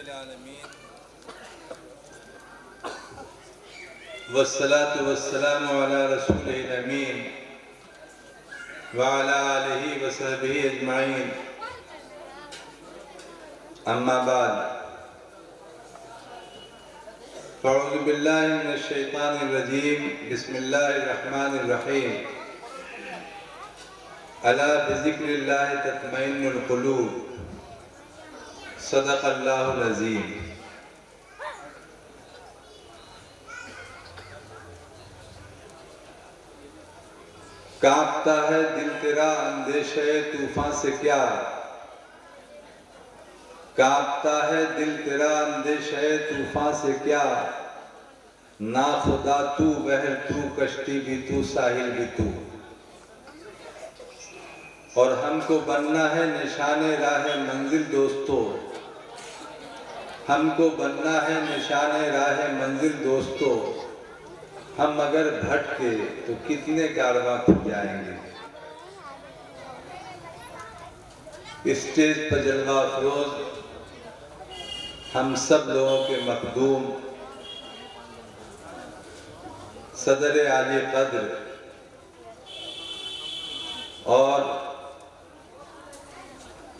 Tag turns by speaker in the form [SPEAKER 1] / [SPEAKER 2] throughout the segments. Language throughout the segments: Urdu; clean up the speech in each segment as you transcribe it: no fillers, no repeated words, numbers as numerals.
[SPEAKER 1] العالمین والصلاة والسلام علی رسول الامین وعلی آلہ وصحبہ اجمعین اما بعد فاعوذ باللہ من الشیطان الرجیم بسم اللہ الرحمن الرحیم الا بذکر اللہ تطمئن القلوب صدق اللہ العظیم۔ کانپتا ہے دل تیرا اندیشہ طوفان سے کیا، کانپتا ہے دل تیرا اندیشہ طوفان سے کیا، نا خدا تو بحر تو کشتی بھی تو ساحل بھی تو، اور ہم کو بننا ہے نشان راہ منزل دوستو، ہم کو بننا ہے نشان راہ منزل دوستو، ہم اگر بھٹکے تو کتنے کارواں کھو جائیں گے۔ اسٹیج پر جلوہ افروز ہم سب لوگوں کے مخدوم صدر عالی قدر اور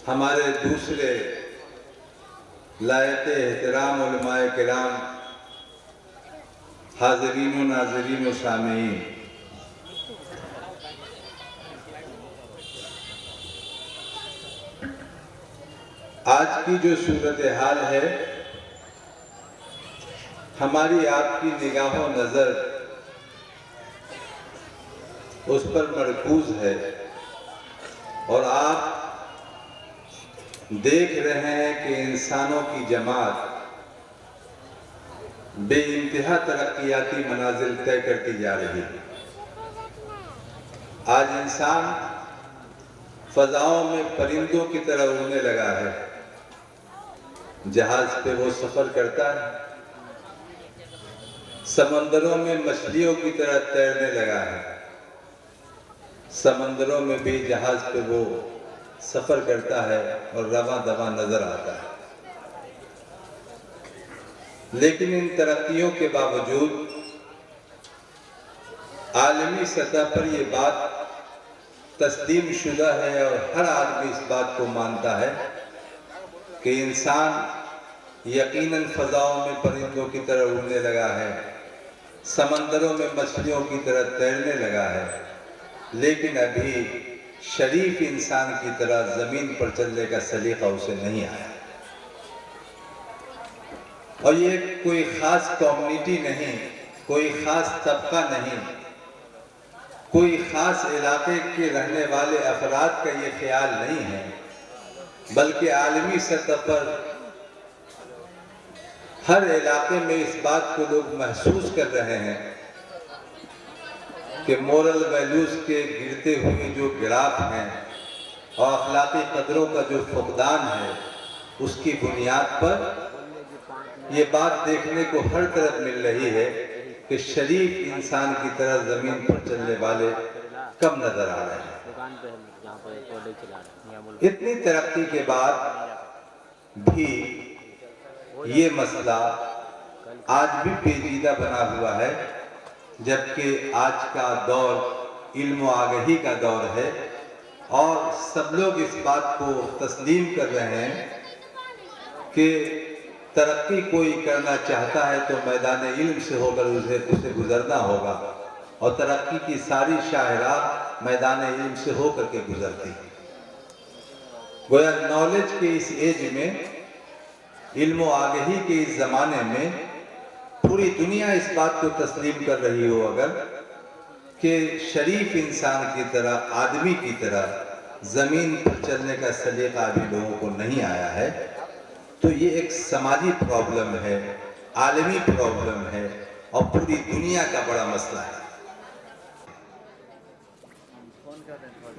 [SPEAKER 1] ہمارے دوسرے لائق احترام علماء کرام، حاضرین و ناظرین و سامعین، آج کی جو صورتحال ہے ہماری آپ کی نگاہ و نظر اس پر مرکوز ہے، اور آپ دیکھ رہے ہیں کہ انسانوں کی جماعت بے انتہا ترقیاتی منازل طے کرتی جا رہی ہے۔ آج انسان فضاؤں میں پرندوں کی طرح اڑنے لگا ہے، جہاز پہ وہ سفر کرتا ہے، سمندروں میں مچھلیوں کی طرح تیرنے لگا ہے، سمندروں میں بھی جہاز پہ وہ سفر کرتا ہے اور رواں دواں نظر آتا ہے۔ لیکن ان ترقیوں کے باوجود عالمی سطح پر یہ بات تسلیم شدہ ہے اور ہر آدمی اس بات کو مانتا ہے کہ انسان یقیناً فضاؤں میں پرندوں کی طرح اڑنے لگا ہے، سمندروں میں مچھلیوں کی طرح تیرنے لگا ہے، لیکن ابھی شریف انسان کی طرح زمین پر چلنے کا سلیقہ اسے نہیں آیا۔ اور یہ کوئی خاص کمیونٹی نہیں، کوئی خاص طبقہ نہیں، کوئی خاص علاقے کے رہنے والے افراد کا یہ خیال نہیں ہے، بلکہ عالمی سطح پر ہر علاقے میں اس بات کو لوگ محسوس کر رہے ہیں کہ مورل ویلیوز کے گرتے ہوئے جو گراف ہیں اور اخلاقی قدروں کا جو فقدان ہے، اس کی بنیاد پر یہ بات دیکھنے کو ہر طرف مل رہی ہے کہ شریف انسان کی طرح زمین پر چلنے والے کم نظر آ رہے ہیں۔ اتنی ترقی کے بعد بھی یہ مسئلہ آج بھی پیچیدہ بنا ہوا ہے، جبکہ آج کا دور علم و آگہی کا دور ہے، اور سب لوگ اس بات کو تسلیم کر رہے ہیں کہ ترقی کوئی کرنا چاہتا ہے تو میدان علم سے ہو کر اسے گزرنا ہوگا، اور ترقی کی ساری شاہراہ میدان علم سے ہو کر کے گزرتی ہے۔ گویا نالج کے اس ایج میں، علم و آگہی کے اس زمانے میں، پوری دنیا اس بات کو تسلیم کر رہی ہو اگر کہ شریف انسان کی طرح، آدمی کی طرح زمین پر چلنے کا سلیقہ ابھی لوگوں کو نہیں آیا ہے، تو یہ ایک سماجی پرابلم ہے، عالمی پرابلم ہے، اور پوری دنیا کا بڑا مسئلہ ہے۔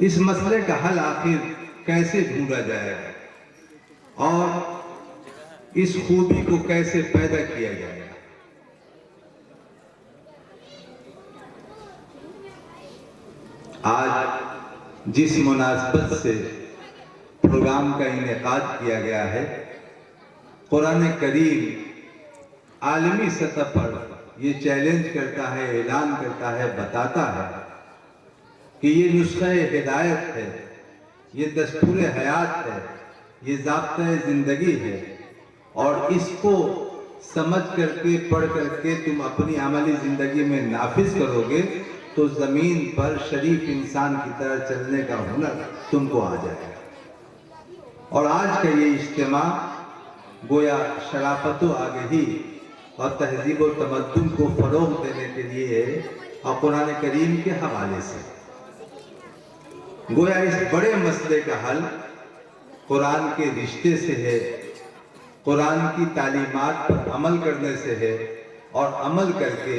[SPEAKER 1] اس مسئلے کا حل آخر کیسے ڈھونڈا جائے اور اس خوبی کو کیسے پیدا کیا جائے؟ آج جس مناسبت سے پروگرام کا انعقاد کیا گیا ہے، قرآن کریم عالمی سطح پر یہ چیلنج کرتا ہے، اعلان کرتا ہے، بتاتا ہے کہ یہ نسخہ ہدایت ہے، یہ دستور حیات ہے، یہ ضابطۂ زندگی ہے، اور اس کو سمجھ کر کے، پڑھ کر کے تم اپنی عملی زندگی میں نافذ کرو گے تو زمین پر شریف انسان کی طرح چلنے کا ہنر تم کو آ جائے گا۔ اور آج کا یہ اجتماع گویا شرافت و آگہی اور تہذیب و تمدن کو فروغ دینے کے لیے ہے، اور قرآن کریم کے حوالے سے گویا اس بڑے مسئلے کا حل قرآن کے رشتے سے ہے، قرآن کی تعلیمات پر عمل کرنے سے ہے، اور عمل کر کے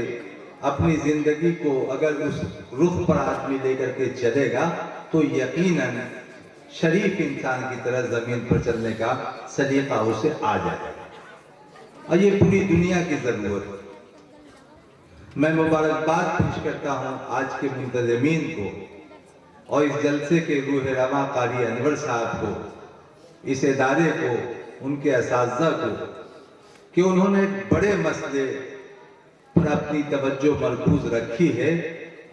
[SPEAKER 1] اپنی زندگی کو اگر اس رخ پر آدمی لے کر کے چلے گا تو یقیناً شریف انسان کی طرح زمین پر چلنے کا سلیقہ اسے آ جائے گا، اور یہ پوری دنیا کی ضرورت ہے۔ میں مبارکباد پیش کرتا ہوں آج کے منتظمین کو اور اس جلسے کے روح رواں قاری انور صاحب کو، اس ادارے کو، ان کے اساتذہ کو، کہ انہوں نے بڑے مسئلے پر اپنی توجہ مرکوز رکھی ہے،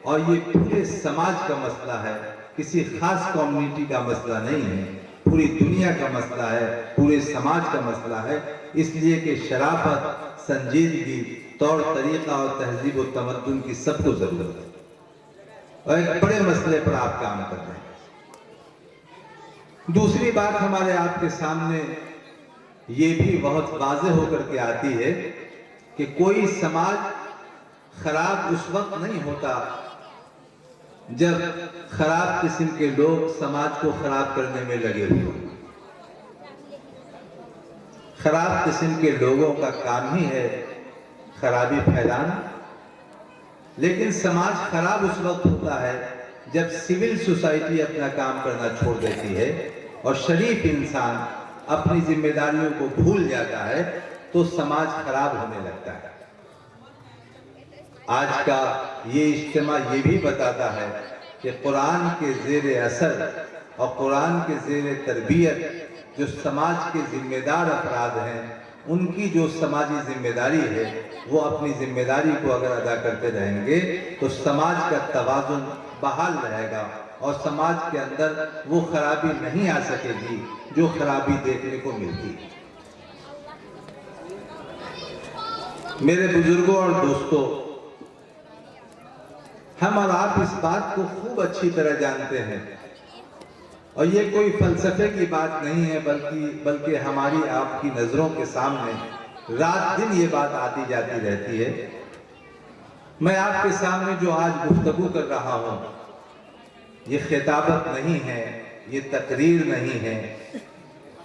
[SPEAKER 1] اور یہ پورے سماج کا مسئلہ ہے، کسی خاص کمیونٹی کا مسئلہ نہیں ہے، پوری دنیا کا مسئلہ ہے، پورے سماج کا مسئلہ ہے، اس لیے کہ شرافت، سنجیدگی، طور طریقہ اور تہذیب و تمدن کی سب کو ضرورت ہے، اور ایک بڑے مسئلے پر آپ کام کر رہے ہیں۔ دوسری بات ہمارے آپ کے سامنے یہ بھی بہت واضح ہو کر کے آتی ہے کہ کوئی سماج خراب اس وقت نہیں ہوتا جب خراب قسم کے لوگ سماج کو خراب کرنے میں لگے ہوئے ہوں۔ خراب قسم کے لوگوں کا کام ہی ہے خرابی پھیلانا، لیکن سماج خراب اس وقت ہوتا ہے جب سول سوسائٹی اپنا کام کرنا چھوڑ دیتی ہے اور شریف انسان اپنی ذمہ داریوں کو بھول جاتا ہے تو سماج خراب ہونے لگتا ہے۔ آج کا یہ اجتماع یہ بھی بتاتا ہے کہ قرآن کے زیر اثر اور قرآن کے زیر تربیت جو سماج کے ذمہ دار افراد ہیں، ان کی جو سماجی ذمہ داری ہے وہ اپنی ذمہ داری کو اگر ادا کرتے رہیں گے تو سماج کا توازن بحال رہے گا، اور سماج کے اندر وہ خرابی نہیں آ سکے گی جو خرابی دیکھنے کو ملتی۔ میرے بزرگوں اور دوستوں، ہم اور آپ اس بات کو خوب اچھی طرح جانتے ہیں، اور یہ کوئی فلسفے کی بات نہیں ہے، بلکہ ہماری آپ کی نظروں کے سامنے رات دن یہ بات آتی جاتی رہتی ہے۔ میں آپ کے سامنے جو آج گفتگو کر رہا ہوں، یہ خطابت نہیں ہے، یہ تقریر نہیں ہے،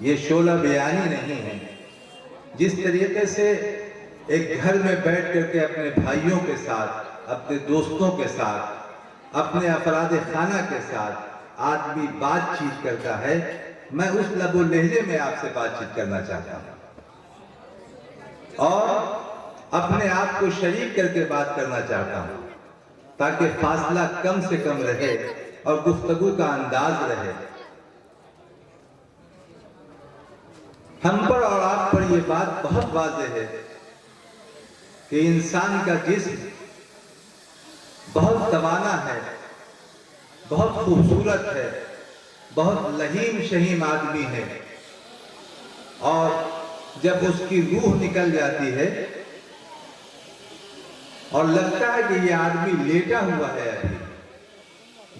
[SPEAKER 1] یہ شعلہ بیانی نہیں ہے۔ جس طریقے سے ایک گھر میں بیٹھ کر کے اپنے بھائیوں کے ساتھ، اپنے دوستوں کے ساتھ، اپنے افراد خانہ کے ساتھ آدمی بات چیت کرتا ہے، میں اس لب و لہجے میں آپ سے بات چیت کرنا چاہتا ہوں، اور اپنے آپ کو شریک کر کے بات کرنا چاہتا ہوں تاکہ فاصلہ کم سے کم رہے اور گفتگو کا انداز رہے۔ ہم پر اور آپ پر یہ بات بہت واضح ہے کہ انسان کا جسم بہت توانا ہے، بہت خوبصورت ہے، بہت لہیم شہیم آدمی ہے، اور جب اس کی روح نکل جاتی ہے اور لگتا ہے کہ یہ آدمی لیٹا ہوا ہے، ابھی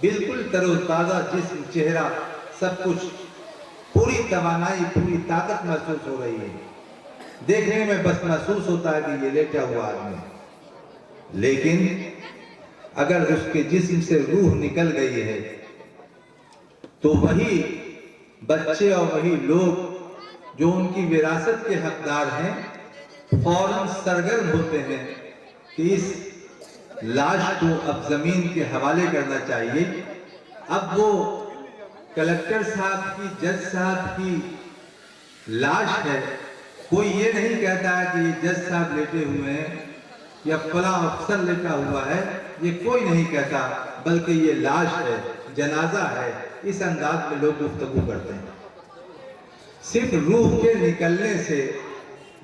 [SPEAKER 1] بالکل تر و تازہ جسم، چہرہ، سب کچھ، پوری توانائی، پوری طاقت محسوس ہو رہی ہے، دیکھنے میں بس محسوس ہوتا ہے کہ یہ لیٹا ہوا آدمی ہے۔ لیکن اگر اس کے جسم سے روح نکل گئی ہے تو وہی بچے اور وہی لوگ جو ان کی وراثت کے حقدار ہیں فوراً سرگرم ہوتے ہیں کہ اس لاش کو اب زمین کے حوالے کرنا چاہیے۔ اب وہ کلکٹر صاحب کی، جج صاحب کی لاش ہے، کوئی یہ نہیں کہتا ہے کہ یہ جج صاحب لیٹے ہوئے ہیں یا فلاں افسر لیٹا ہوا ہے، یہ کوئی نہیں کہتا، بلکہ یہ لاش ہے، جنازہ ہے، اس انداز میں لوگ گفتگو کرتے ہیں۔ صرف روح کے نکلنے سے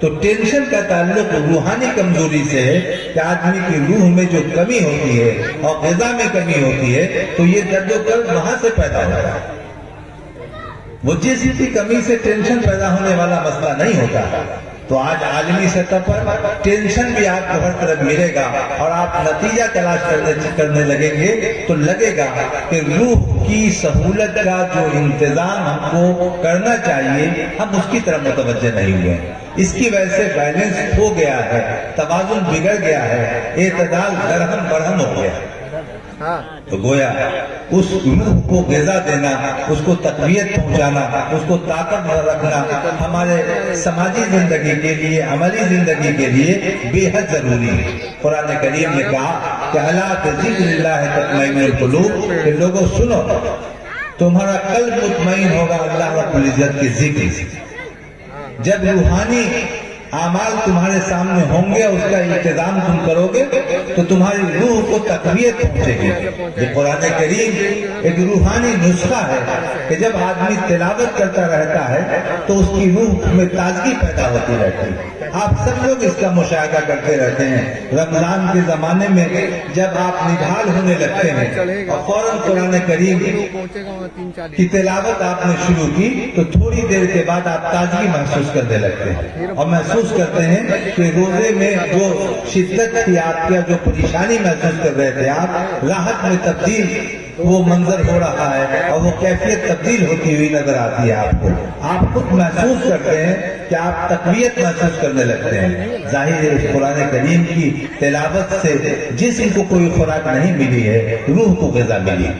[SPEAKER 1] تو ٹینشن کا تعلق روحانی کمزوری سے ہے کہ آدمی کی روح میں جو کمی ہوتی ہے اور غذا میں کمی ہوتی ہے تو یہ درد و کرب وہاں سے پیدا ہوتا ہے. وہ جسم کی کمی سے ٹینشن پیدا ہونے والا مسئلہ نہیں ہوتا. تو آج عالمی سطح پر ٹینشن بھی آپ کو ہر طرف ملے گا اور آپ نتیجہ تلاش کرنے لگیں گے تو لگے گا کہ روح کی سہولت کا جو انتظام ہم کو کرنا چاہیے ہم اس کی طرف متوجہ نہیں ہوئے. اس کی وجہ سے بیلنس ہو گیا ہے, توازن بگڑ گیا ہے, اعتدال درہم برہم ہو گیا. تو گویا اس روح کو غذا دینا, اس کو تقویت پہنچانا, اس کو طاقت رکھنا ہمارے سماجی زندگی کے لیے, عملی زندگی کے لیے بے حد ضروری ہے. قرآن کریم نے کہا کہ الا بذکر اللہ تطمئن القلوب, کہ لوگوں سنو تمہارا قلب مطمئن ہوگا اللہ رب العزت کے ذکر سے. جب روحانی اعمال تمہارے سامنے ہوں گے, اس کا انتظام تم کرو گے تو تمہاری روح کو تقویت پہنچے گی. یہ قرآن کریم ایک روحانی نسخہ ہے کہ جب آدمی تلاوت کرتا رہتا ہے تو اس کی روح میں تازگی پیدا ہوتی رہتی ہے. آپ سب لوگ اس کا مشاہدہ کرتے رہتے ہیں. رمضان کے زمانے میں جب آپ نڈھال ہونے لگتے ہیں اور فوراً قرآن کریم کی تلاوت آپ نے شروع کی تو تھوڑی دیر کے بعد آپ تازگی محسوس کرنے لگتے ہیں اور محسوس کرتے ہیں کہ روزے میں جو شدت تھی آپ کی, جو پریشانی محسوس کر رہے تھے آپ, راحت میں تبدیل وہ منظر ہو رہا ہے اور وہ کیفیت تبدیل ہوتی ہوئی نظر آتی ہے آپ کو. آپ خود محسوس کرتے ہیں کہ آپ تقویت محسوس کرنے لگتے ہیں. ظاہر ہے اس قرآن کریم کی تلاوت سے جسم کو کوئی خوراک نہیں ملی ہے, روح کو غذا ملی.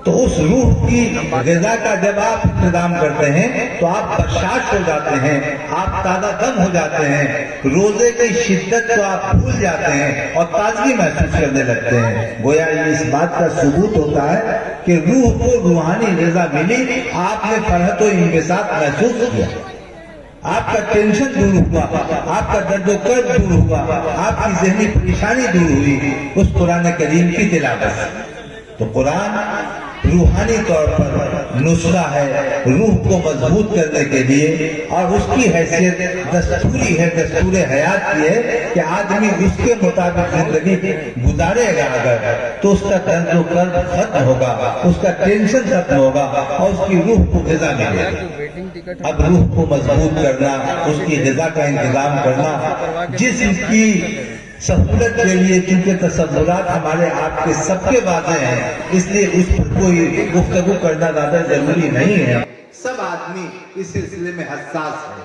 [SPEAKER 1] تو اس روح کی غذا کا جب آپ انتظام کرتے ہیں تو آپ بشاش ہو جاتے ہیں, آپ تازہ دم ہو جاتے ہیں, روزے کی شدت کو آپ بھول جاتے ہیں اور تازگی محسوس کرنے لگتے ہیں. گویا یہ اس بات کا ثبوت ہوتا ہے کہ روح کو روحانی غذا ملی, آپ نے فرحت و انبساط محسوس کیا, آپ کا ٹینشن دور ہوا, آپ کا درد و کرب دور ہوا, آپ کی ذہنی پریشانی دور ہوئی اس قرآن کریم کی تلاوت سے. تو قرآن روحانی طور پر نسخہ ہے روح کو مضبوط کرنے کے لیے, اور اس کی حیثیت دستوری ہے, دستور حیات کی ہے کہ آدمی اس کے مطابق زندگی گزارے گا اگر تو اس کا درد و کرب ختم ہوگا, اس کا ٹینشن ختم ہوگا اور اس کی روح کو غذا ملے گی. اب روح کو مضبوط کرنا, اس کی غذا کا انتظام کرنا, جسم کی سہولت کے لیے, کیونکہ تصورات ہمارے آپ کے سب کے واضح ہیں اس لیے اس پر کوئی گفتگو کرنا زیادہ ضروری نہیں ہے. سب آدمی اس سلسلے میں حساس ہے.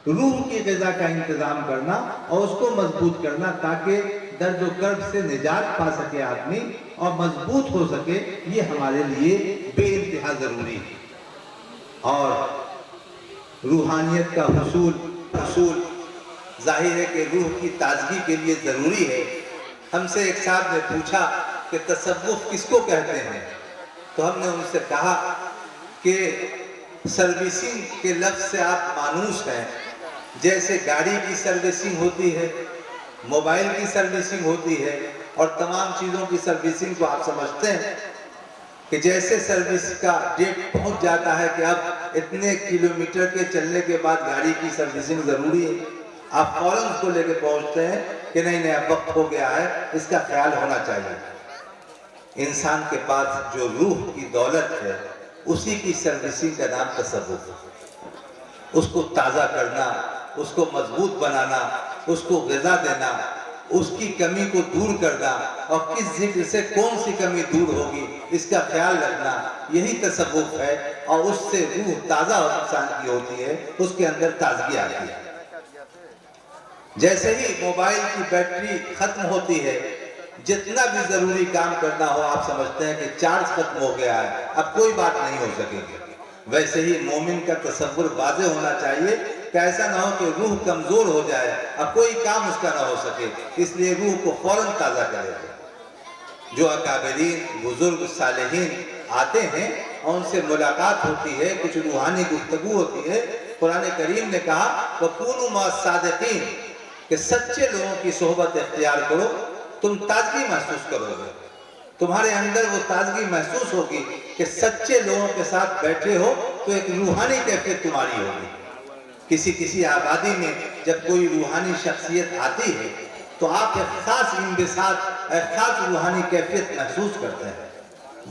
[SPEAKER 1] روح کی غذا کا انتظام کرنا اور اس کو مضبوط کرنا تاکہ درد و کرب سے نجات پا سکے آدمی اور مضبوط ہو سکے, یہ ہمارے لیے بے انتہا ضروری ہے. اور روحانیت کا حصول ظاہر ہے کہ روح کی تازگی کے لیے ضروری ہے. ہم سے ایک صاحب نے پوچھا کہ تصوف کس کو کہتے ہیں, تو ہم نے ان سے کہا کہ سروسنگ کے لفظ سے آپ مانوس ہیں. جیسے گاڑی کی سروسنگ ہوتی ہے, موبائل کی سروسنگ ہوتی ہے اور تمام چیزوں کی سروسنگ کو آپ سمجھتے ہیں کہ جیسے سروس کا ڈیٹ پہنچ جاتا ہے کہ اب اتنے کلومیٹر کے چلنے کے بعد گاڑی کی سروسنگ ضروری ہے, آپ فوراً اس کو لے کے پہنچتے ہیں کہ نہیں اب وقت ہو گیا ہے, اس کا خیال ہونا چاہیے. انسان کے پاس جو روح کی دولت ہے اسی کی سروسنگ کا نام تصوف ہے. اس کو تازہ کرنا, اس کو مضبوط بنانا, اس کو غذا دینا, اس کی کمی کو دور کرنا اور کس ذکر سے کون سی کمی دور ہوگی اس کا خیال رکھنا, یہی تصوف ہے. اور اس سے روح تازہ انسان کی ہوتی ہے, اس کے اندر تازگی آتی ہے. جیسے ہی موبائل کی بیٹری ختم ہوتی ہے, جتنا بھی ضروری کام کرنا ہو آپ سمجھتے ہیں کہ چارج ختم ہو گیا ہے, اب کوئی بات نہیں ہو سکے گی. ویسے ہی مومن کا تصور واضح ہونا چاہیے کہ ایسا نہ ہو کہ روح کمزور ہو جائے, اب کوئی کام اس کا نہ ہو سکے, اس لیے روح کو فوراً تازہ کرے. جو اکابرین, بزرگ, صالحین آتے ہیں اور ان سے ملاقات ہوتی ہے, کچھ روحانی گفتگو ہوتی ہے, قرآن کریم نے کہا وَكُونُوا مَعَ الصَّادِقِينَ کہ سچے لوگوں کی صحبت اختیار کرو, تم تازگی محسوس کرو گے. تمہارے اندر وہ تازگی محسوس ہوگی کہ سچے لوگوں کے ساتھ بیٹھے ہو تو ایک روحانی کیفیت تمہاری ہوگی کسی آبادی میں جب کوئی روحانی شخصیت آتی ہے تو آپ ایک خاص انبساط، ایک خاص روحانی کیفیت محسوس کرتے ہیں۔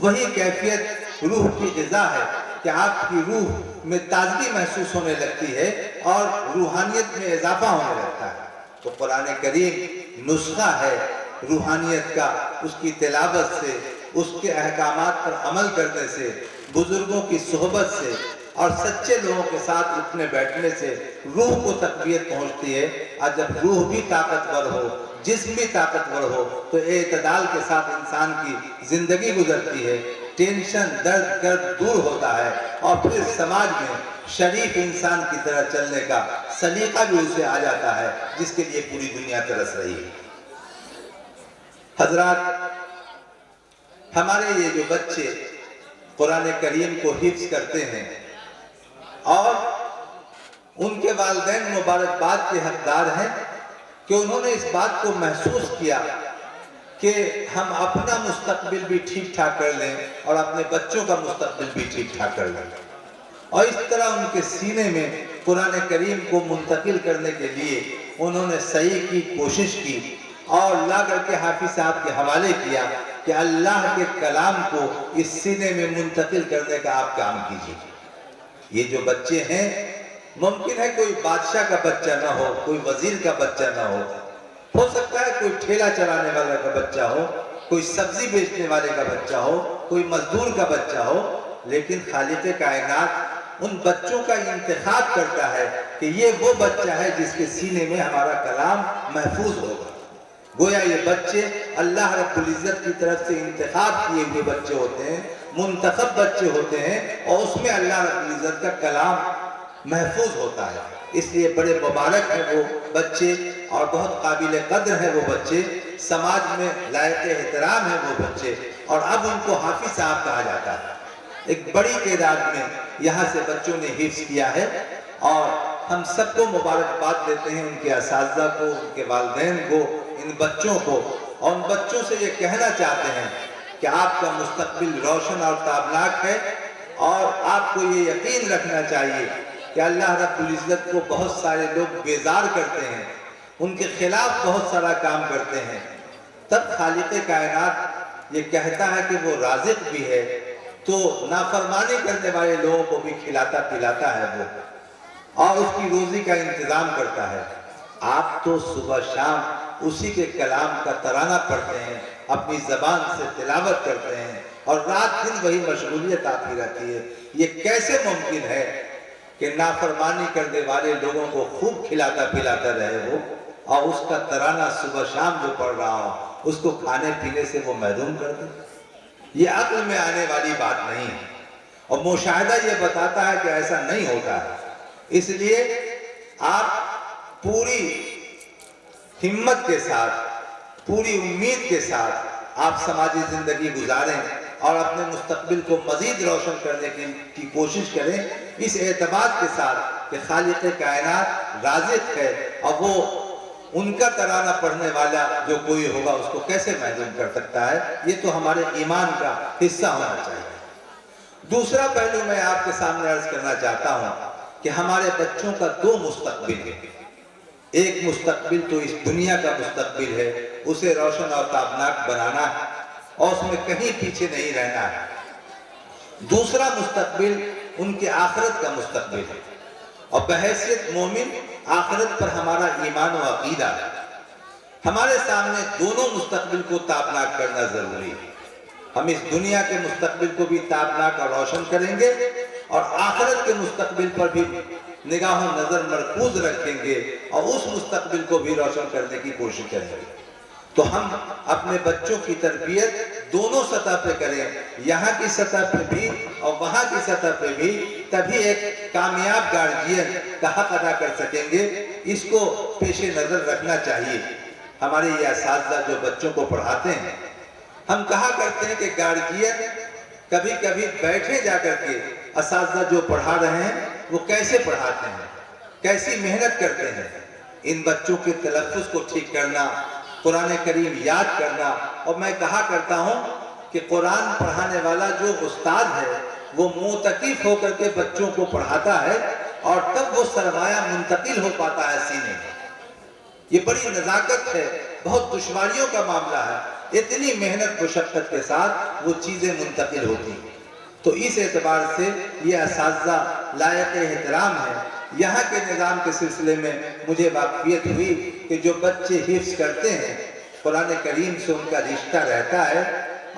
[SPEAKER 1] وہی کیفیت روح کی غذا ہے کہ آپ کی روح میں تازگی محسوس ہونے لگتی ہے اور روحانیت میں اضافہ ہونے لگتا ہے۔ تو قرآن کریم نسخہ ہے روحانیت کا، اس کی تلاوت سے، اس کے احکامات پر عمل کرنے سے، بزرگوں کی صحبت سے اور سچے لوگوں کے ساتھ اٹھنے بیٹھنے سے روح کو تقویت پہنچتی ہے۔ اور جب روح بھی طاقتور ہو، جسم بھی طاقتور ہو تو اعتدال کے ساتھ انسان کی زندگی گزرتی ہے، ٹینشن، درد، کرب دور ہوتا ہے اور پھر سماج میں شریف انسان کی طرح چلنے کا سلیقہ بھی اسے آ جاتا ہے، جس کے لیے پوری دنیا ترس رہی ہے۔ حضرات، ہمارے یہ جو بچے قرآن کریم کو حفظ کرتے ہیں اور ان کے والدین مبارکباد کے حقدار ہیں کہ انہوں نے اس بات کو محسوس کیا کہ ہم اپنا مستقبل بھی ٹھیک ٹھاک کر لیں اور اپنے بچوں کا مستقبل بھی ٹھیک ٹھاک کر لیں، اور اس طرح ان کے سینے میں قرآن کریم کو منتقل کرنے کے لیے انہوں نے صحیح کی کوشش کی اور لا کر کے حافظ صاحب کے حوالے کیا کہ اللہ کے کلام کو اس سینے میں منتقل کرنے کا آپ کام کیجیے۔ یہ جو بچے ہیں، ممکن ہے کوئی بادشاہ کا بچہ نہ ہو، کوئی وزیر کا بچہ نہ ہو سکتا ہے کوئی ٹھیلا چلانے والا کا بچہ ہو، کوئی سبزی بیچنے والے کا بچہ ہو، کوئی مزدور کا بچہ ہو، لیکن خالق کائنات ان بچوں کا انتخاب کرتا ہے کہ یہ وہ بچہ ہے جس کے سینے میں ہمارا کلام محفوظ ہوگا۔ گویا یہ بچے اللہ رب العزت کی طرف سے انتخاب کیے ہوئے بچے ہوتے ہیں، منتخب بچے ہوتے ہیں، اور اس میں اللہ رب العزت کا کلام محفوظ ہوتا ہے۔ اس لیے بڑے مبارک ہیں وہ بچے اور بہت قابل قدر ہیں وہ بچے، سماج میں لائق احترام ہیں وہ بچے، اور اب ان کو حافظ صاحب کہا جاتا ہے۔ ایک بڑی تعداد میں یہاں سے بچوں نے حفظ کیا ہے، اور ہم سب کو مبارکباد دیتے ہیں، ان کے اساتذہ کو، ان کے والدین کو، ان بچوں کو، اور ان بچوں سے یہ کہنا چاہتے ہیں کہ آپ کا مستقبل روشن اور تابناک ہے، اور آپ کو یہ یقین رکھنا چاہیے کہ اللہ رب العزت کو بہت سارے لوگ بیزار کرتے ہیں، ان کے خلاف بہت سارا کام کرتے ہیں، تب خالق کائنات یہ کہتا ہے کہ وہ رازق بھی ہے، تو نافرمانی کرنے والے لوگوں کو بھی کھلاتا پلاتا ہے وہ، اور اس کی روزی کا انتظام کرتا ہے۔ آپ تو صبح شام اسی کے کلام کا ترانہ پڑھتے ہیں، اپنی زبان سے تلاوت کرتے ہیں، اور رات دن وہی مشغولیت آتی رہتی ہے۔ یہ کیسے ممکن ہے کہ نافرمانی کرنے والے لوگوں کو خوب کھلاتا پلاتا رہے وہ، اور اس کا ترانہ صبح شام جو پڑھ رہا ہو اس کو کھانے پینے سے وہ محروم کر دے؟ یہ عقل میں آنے والی بات نہیں ہے، اور مشاہدہ یہ بتاتا ہے کہ ایسا نہیں ہوتا ہے۔ اس لیے آپ پوری ہمت کے ساتھ، پوری امید کے ساتھ آپ سماجی زندگی گزاریں اور اپنے مستقبل کو مزید روشن کرنے کی کوشش کریں، اس اعتماد کے ساتھ کہ خالق کائنات رازق ہے، اور وہ ان کا ترانہ پڑھنے والا جو کوئی ہوگا اس کو کیسے محروم کر سکتا ہے۔ یہ تو ہمارے ایمان کا حصہ ہونا چاہیے۔ دوسرا پہلو میں آپ کے سامنے عرض کرنا چاہتا ہوں کہ ہمارے بچوں کا دو مستقبل ہے۔ ایک مستقبل تو اس دنیا کا مستقبل ہے، اسے روشن اور تابناک بنانا ہے اور اس میں کہیں پیچھے نہیں رہنا ہے۔ دوسرا مستقبل ان کے آخرت کا مستقبل ہے، اور بحیثیت مومن آخرت پر ہمارا ایمان و عقیدہ ہے۔ ہمارے سامنے دونوں مستقبل کو تابناک کرنا ضروری ہے۔ ہم اس دنیا کے مستقبل کو بھی تابناک اور روشن کریں گے، اور آخرت کے مستقبل پر بھی نگاہ و نظر مرکوز رکھیں گے، اور اس مستقبل کو بھی روشن کرنے کی کوشش کریں گے۔ تو ہم اپنے بچوں کی تربیت دونوں سطح پہ کریں، یہاں کی سطح پہ بھی اور وہاں کی سطح پہ بھی، تبھی ایک کامیاب گارجین کا حق ادا کر سکیں گے۔ اس کو پیش نظر رکھنا چاہیے۔ ہمارے یہ اساتذہ جو بچوں کو پڑھاتے ہیں، ہم کہا کرتے ہیں کہ گارجین کبھی کبھی بیٹھے جا کر کے اساتذہ جو پڑھا رہے ہیں وہ کیسے پڑھاتے ہیں، کیسی محنت کرتے ہیں۔ ان بچوں کے تلفظ کو ٹھیک کرنا، قرآن کریم یاد کرنا، اور میں کہا کرتا ہوں کہ قرآن پڑھانے والا جو استاد ہے وہ معتکف ہو کر کے بچوں کو پڑھاتا ہے، اور تب وہ سرمایہ منتقل ہو پاتا ہے سینے میں۔ یہ بڑی نزاکت ہے، بہت دشواریوں کا معاملہ ہے، اتنی محنت مشقت کے ساتھ وہ چیزیں منتقل ہوتی ہیں۔ تو اس اعتبار سے یہ اساتذہ لائق احترام ہے۔ یہاں کے نظام کے سلسلے میں مجھے واقفیت ہوئی کہ جو بچے حفظ کرتے ہیں قرآن کریم سے ان کا رشتہ رہتا ہے،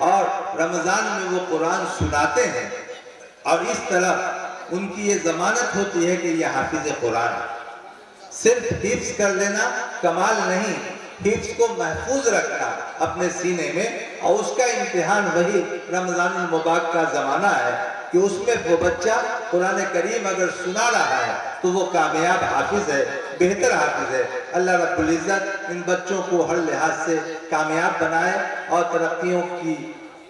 [SPEAKER 1] اور رمضان میں وہ قرآن سناتے ہیں، اور اس طرح ان کی یہ ضمانت ہوتی ہے کہ یہ حافظ قرآن ہے۔ صرف حفظ کر لینا کمال نہیں، حفظ کو محفوظ رکھنا اپنے سینے میں، اور اس کا امتحان وہی رمضان المبارک کا زمانہ ہے کہ اس میں وہ بچہ قرآن کریم اگر سنا رہا ہے تو وہ کامیاب حافظ ہے، بہتر حافظ ہے۔ اللہ رب العزت ان بچوں کو ہر لحاظ سے کامیاب بنائے اور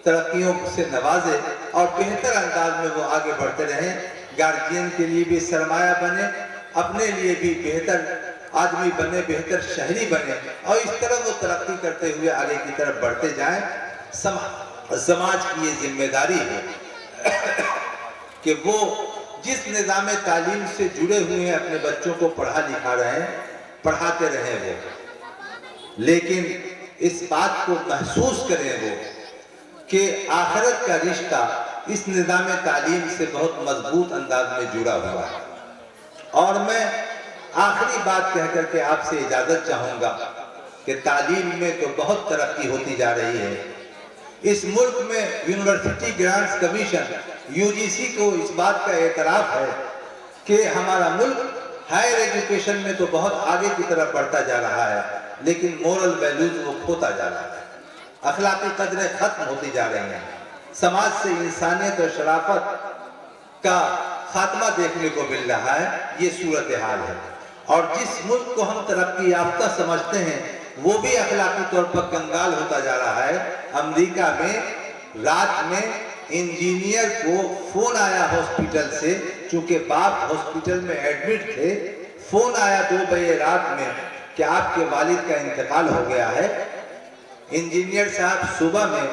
[SPEAKER 1] ترقیوں سے نوازے، اور بہتر انداز میں وہ آگے بڑھتے رہیں، گارجین کے لیے بھی سرمایہ بنے، اپنے لیے بھی بہتر آدمی بنے، بہتر شہری بنے، اور اس طرح وہ ترقی کرتے ہوئے آگے کی طرف بڑھتے جائیں۔ سماج کی یہ ذمہ داری ہے کہ وہ جس نظام تعلیم سے جڑے ہوئے ہیں اپنے بچوں کو پڑھا لکھا رہے ہیں، پڑھاتے رہیں وہ، لیکن اس بات کو محسوس کریں وہ کہ آخرت کا رشتہ اس نظام تعلیم سے بہت مضبوط انداز میں جڑا ہوا ہے۔ اور میں آخری بات کہہ کر کے آپ سے اجازت چاہوں گا کہ تعلیم میں تو بہت ترقی ہوتی جا رہی ہے۔ اس ملک میں یونیورسٹی گرانٹس کمیشن UGC کو اس بات کا اعتراف ہے کہ ہمارا ملک ہائر ایجوکیشن میں تو بہت آگے کی طرف بڑھتا جا رہا ہے، لیکن مورل ویلیوز وہ کھوتا جا رہا ہے، اخلاقی قدریں ختم ہوتی جا رہی ہیں، سماج سے انسانیت اور شرافت کا خاتمہ دیکھنے کو مل رہا ہے۔ یہ صورتحال ہے، اور جس ملک کو ہم ترقی یافتہ سمجھتے ہیں وہ بھی اخلاقی طور پر کنگال ہوتا جا رہا ہے۔ امریکہ میں رات میں انجینئر کو فون آیا ہاسپٹل سے، چونکہ باپ ہاسپٹل میں ایڈمٹ تھے، فون آیا 2 بجے رات میں کہ آپ کے والد کا انتقال ہو گیا ہے۔ انجینئر صاحب صبح میں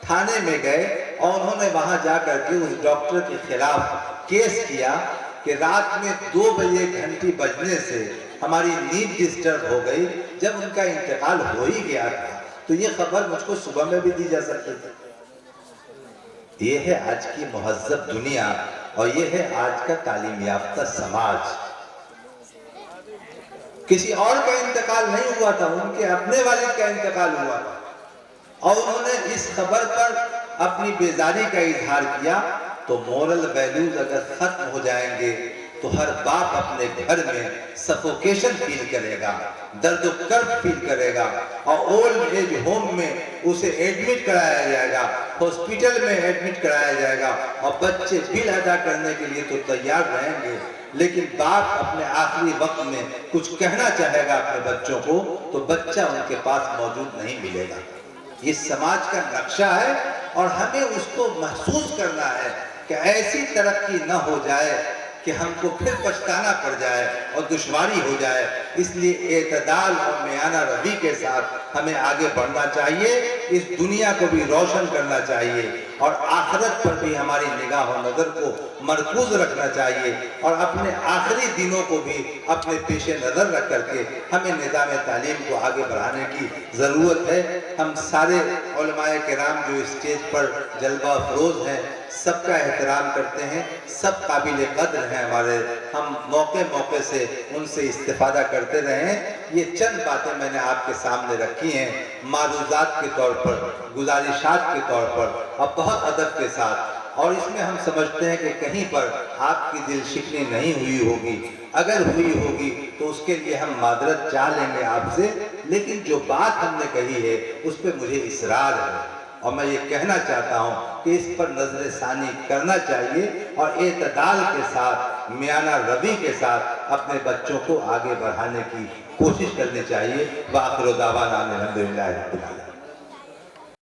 [SPEAKER 1] تھانے میں گئے اور انہوں نے وہاں جا کر کے اس ڈاکٹر کے خلاف کیس کیا کہ رات میں 2 بجے گھنٹی بجنے سے ہماری نیند ڈسٹرب ہو گئی، جب ان کا انتقال ہو ہی گیا تھا تو یہ خبر مجھ کو صبح میں بھی دی جا سکتی تھی۔ یہ ہے آج کی مہذب دنیا، اور یہ ہے آج کا تعلیم یافتہ سماج۔ کسی اور کا انتقال نہیں ہوا تھا، ان کے اپنے والد کا انتقال ہوا تھا، اور انہوں نے اس خبر پر اپنی بیزاری کا اظہار کیا۔ تو مورل ویلیوز اگر ختم ہو جائیں گے تو ہر باپ اپنے گھر میں سفوکیشن فیل کرے گا، درد و کرب فیل کرے گا، اور اولڈ ایج ہوم میں اسے ایڈمٹ کرایا جائے گا، ہاسپٹل میں ایڈمٹ کرایا جائے گا، اور بچے بل ادا کرنے کے لیے تو تیار رہیں گے، لیکن باپ اپنے آخری وقت میں کچھ کہنا چاہے گا اپنے بچوں کو تو بچہ ان کے پاس موجود نہیں ملے گا۔ یہ سماج کا نقشہ ہے، اور ہمیں اس کو محسوس کرنا ہے کہ ایسی ترقی نہ ہو جائے کہ ہم کو پھر پچھتانا پڑ جائے اور دشواری ہو جائے۔ اس لیے اعتدال اور میانہ روی کے ساتھ ہمیں آگے بڑھنا چاہیے، اس دنیا کو بھی روشن کرنا چاہیے، اور آخرت پر بھی ہماری نگاہ و نظر کو مرکوز رکھنا چاہیے، اور اپنے آخری دنوں کو بھی اپنے پیش نظر رکھ کر کے ہمیں نظام تعلیم کو آگے بڑھانے کی ضرورت ہے۔ ہم سارے علماء کرام جو اسٹیج پر جلوہ افروز ہیں، سب کا احترام کرتے ہیں، سب قابل قدر ہیں ہمارے، ہم موقع سے ان سے استفادہ کرتے رہیں۔ یہ چند باتیں میں نے آپ کے سامنے رکھی ہیں، معروضات کے طور پر، گزارشات کے طور پر، اور بہت ادب کے ساتھ، اور اس میں ہم سمجھتے ہیں کہ کہیں پر آپ کی دل شکنی نہیں ہوئی ہوگی، اگر ہوئی ہوگی تو اس کے لیے ہم معذرت چاہ لیں گے آپ سے، لیکن جو بات ہم نے کہی ہے اس پہ مجھے اصرار ہے، اور میں یہ کہنا چاہتا ہوں کہ اس پر نظر ثانی کرنا چاہیے، اور اعتدال کے ساتھ، میانہ روی کے ساتھ اپنے بچوں کو آگے بڑھانے کی کوشش کرنی چاہیے۔ وآخر دعوانا الحمدللہ رب العالمین۔